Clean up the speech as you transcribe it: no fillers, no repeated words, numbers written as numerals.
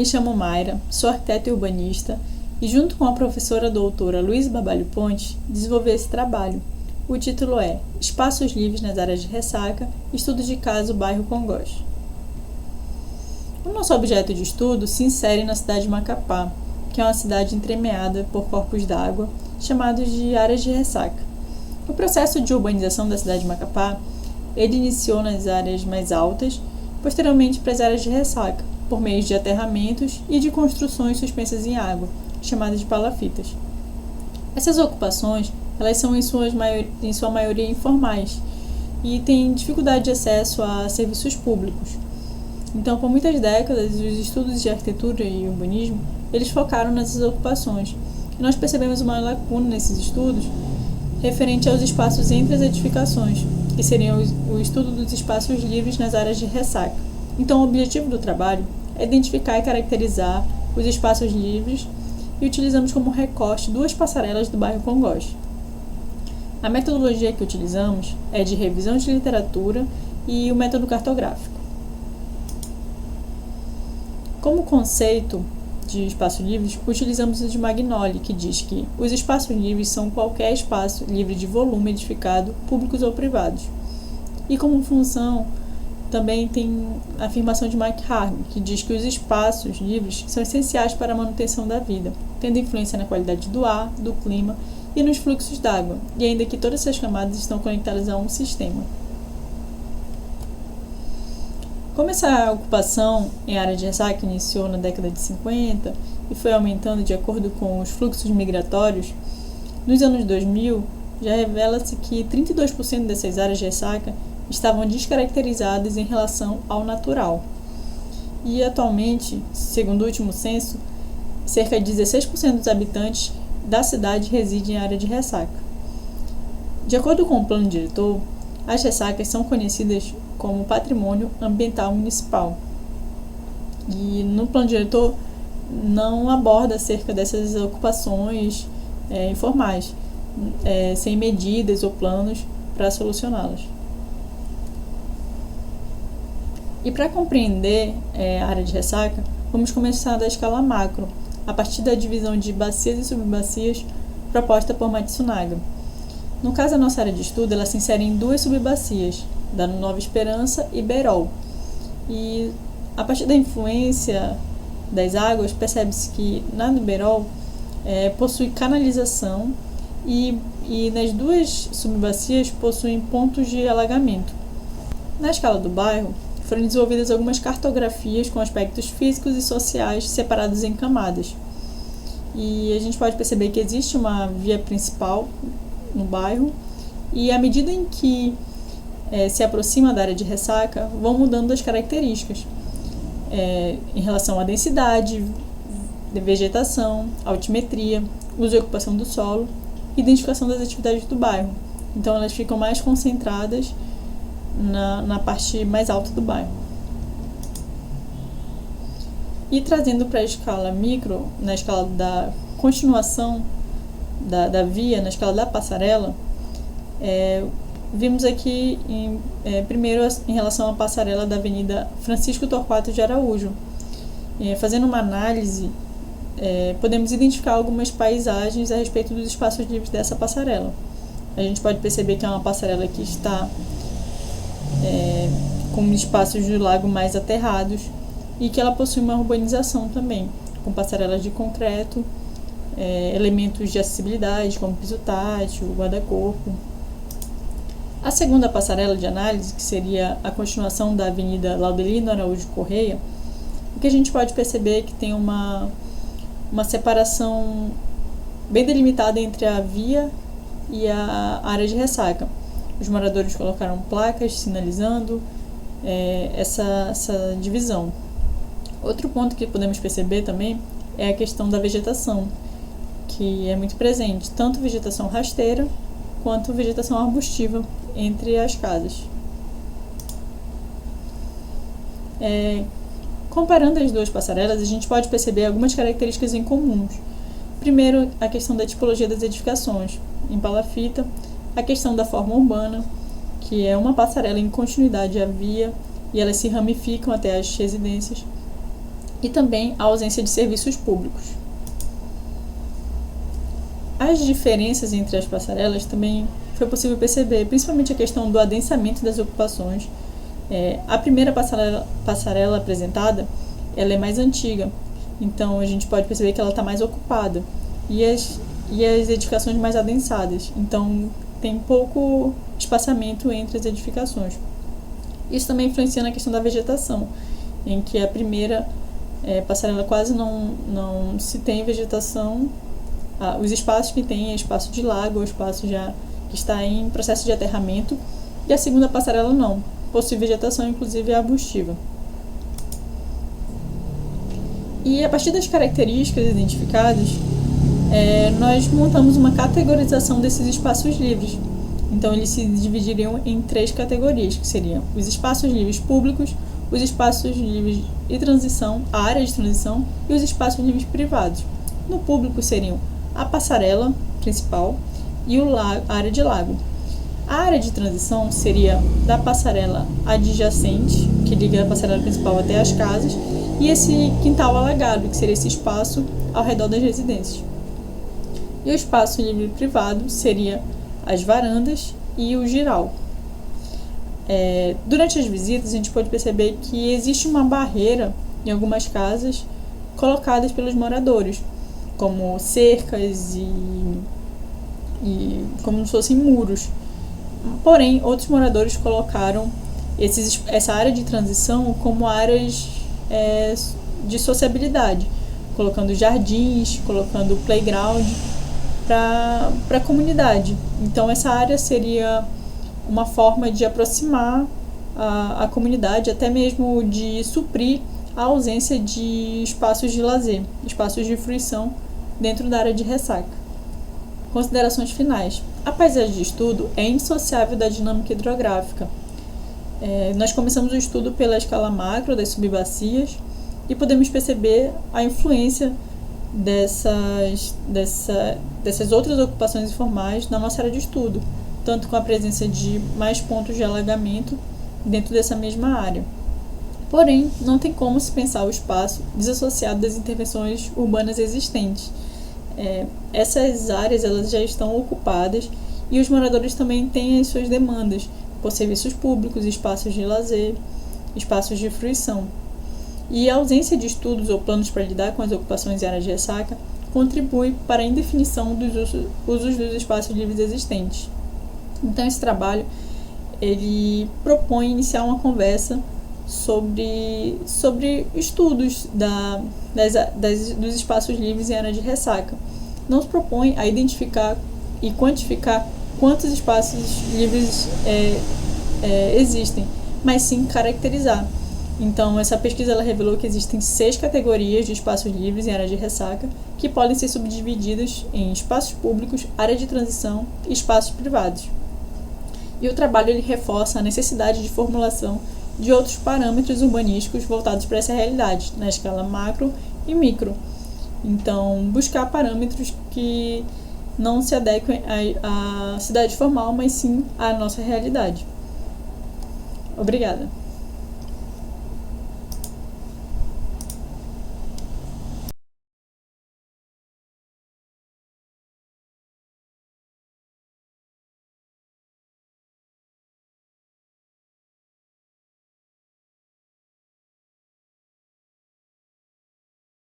Me chamo Mayra, sou arquiteta e urbanista e, junto com a professora doutora Luísa Barbalho Pontes, desenvolvi esse trabalho. O título é Espaços Livres nas Áreas de Ressaca, Estudo de Caso Bairro Congoste. O nosso objeto de estudo se insere na cidade de Macapá, que é uma cidade entremeada por corpos d'água, chamados de áreas de ressaca. O processo de urbanização da cidade de Macapá, ele iniciou nas áreas mais altas, posteriormente para as áreas de ressaca, por meio de aterramentos e de construções suspensas em água, chamadas de palafitas. Essas ocupações, elas são em sua maioria informais e têm dificuldade de acesso a serviços públicos. Então, por muitas décadas, os estudos de arquitetura e urbanismo, eles focaram nessas ocupações. E nós percebemos uma lacuna nesses estudos referente aos espaços entre as edificações, que seriam o estudo dos espaços livres nas áreas de ressaca. Então, o objetivo do trabalho é identificar e caracterizar os espaços livres e utilizamos como recorte 2 passarelas do bairro Congoste. A metodologia que utilizamos é de revisão de literatura e o método cartográfico. Como conceito de espaços livres, utilizamos o de Magnoli, que diz que os espaços livres são qualquer espaço livre de volume edificado, públicos ou privados. E como função, também tem a afirmação de Mike Harvey, que diz que os espaços livres são essenciais para a manutenção da vida, tendo influência na qualidade do ar, do clima e nos fluxos d'água, e ainda que todas essas camadas estão conectadas a um sistema. Como essa ocupação em área de ressaca iniciou na década de 50 e foi aumentando de acordo com os fluxos migratórios, nos anos 2000 já revela-se que 32% dessas áreas de ressaca estavam descaracterizadas em relação ao natural. E atualmente, segundo o último censo, cerca de 16% dos habitantes da cidade residem em área de ressaca. De acordo com o plano diretor, as ressacas são conhecidas como patrimônio ambiental municipal. E no plano diretor não aborda acerca dessas ocupações informais, sem medidas ou planos para solucioná-las. E para compreender a área de ressaca, vamos começar da escala macro, a partir da divisão de bacias e subbacias proposta por Matsunaga. No caso da nossa área de estudo, ela se insere em 2 subbacias, da Nova Esperança e Berol. E a partir da influência das águas, percebe-se que na do Berol possui canalização e nas 2 subbacias possuem pontos de alagamento. Na escala do bairro, foram desenvolvidas algumas cartografias com aspectos físicos e sociais separados em camadas. E a gente pode perceber que existe uma via principal no bairro e à medida em que se aproxima da área de ressaca, vão mudando as características em relação à densidade, de vegetação, altimetria, uso e ocupação do solo, identificação das atividades do bairro. Então elas ficam mais concentradas na parte mais alta do bairro. E trazendo para a escala micro, na escala da continuação da via, na escala da passarela, vimos aqui primeiro em relação à passarela da Avenida Francisco Torquato de Araújo. Fazendo uma análise, podemos identificar algumas paisagens a respeito dos espaços livres dessa passarela. A gente pode perceber que é uma passarela que está com espaços do lago mais aterrados e que ela possui uma urbanização também, com passarelas de concreto, elementos de acessibilidade como piso tátil, guarda-corpo. A segunda passarela de análise, que seria a continuação da Avenida Laudelino Araújo Correia, o que a gente pode perceber é que tem uma separação bem delimitada entre a via e a área de ressaca. Os moradores colocaram placas sinalizando essa divisão. Outro ponto que podemos perceber também é a questão da vegetação, que é muito presente, tanto vegetação rasteira quanto vegetação arbustiva entre as casas. Comparando as 2 passarelas, a gente pode perceber algumas características em comuns. Primeiro, a questão da tipologia das edificações, em palafita, a questão da forma urbana, que é uma passarela em continuidade à via e elas se ramificam até as residências. e também a ausência de serviços públicos. As diferenças entre as passarelas também foi possível perceber, principalmente a questão do adensamento das ocupações. A primeira passarela apresentada, ela é mais antiga, então a gente pode perceber que ela está mais ocupada, e as edificações mais adensadas, então tem pouco espaçamento entre as edificações. Isso também influencia na questão da vegetação, em que a primeira passarela quase não se tem vegetação. Os espaços que tem é espaço de lago, ou espaço já que está em processo de aterramento, e a segunda passarela não, possui vegetação, inclusive arbustiva. E a partir das características identificadas, nós montamos uma categorização desses espaços livres. Então, eles se dividiriam em 3 categorias, que seriam os espaços livres públicos, os espaços livres de transição, a área de transição, e os espaços livres privados. No público seriam a passarela principal e a área de lago. A área de transição seria da passarela adjacente, que liga a passarela principal até as casas, e esse quintal alagado, que seria esse espaço ao redor das residências. E o espaço livre privado seria as varandas e o giral. Durante as visitas, a gente pode perceber que existe uma barreira em algumas casas colocadas pelos moradores, como cercas e como se fossem muros. Porém, outros moradores colocaram essa área de transição como áreas de sociabilidade, colocando jardins, colocando playground para a comunidade. Então, essa área seria uma forma de aproximar a comunidade, até mesmo de suprir a ausência de espaços de lazer, espaços de fruição dentro da área de Ressaca. Considerações finais. A paisagem de estudo é indissociável da dinâmica hidrográfica. Nós começamos o estudo pela escala macro das subbacias e podemos perceber a influência dessas outras ocupações informais na nossa área de estudo, tanto com a presença de mais pontos de alagamento dentro dessa mesma área. Porém, não tem como se pensar o espaço desassociado das intervenções urbanas existentes. Essas áreas elas já estão ocupadas e os moradores também têm as suas demandas por serviços públicos, espaços de lazer, espaços de fruição. E a ausência de estudos ou planos para lidar com as ocupações em áreas de ressaca contribui para a indefinição dos usos dos espaços livres existentes. Então, esse trabalho ele propõe iniciar uma conversa sobre estudos dos espaços livres em área de ressaca. Não se propõe a identificar e quantificar quantos espaços livres existem, mas sim caracterizar. Então, essa pesquisa ela revelou que existem 6 categorias de espaços livres em área de ressaca, que podem ser subdivididas em espaços públicos, área de transição e espaços privados. E o trabalho ele reforça a necessidade de formulação de outros parâmetros urbanísticos voltados para essa realidade, na escala macro e micro. Então, buscar parâmetros que não se adequem à cidade formal, mas sim à nossa realidade. Obrigada.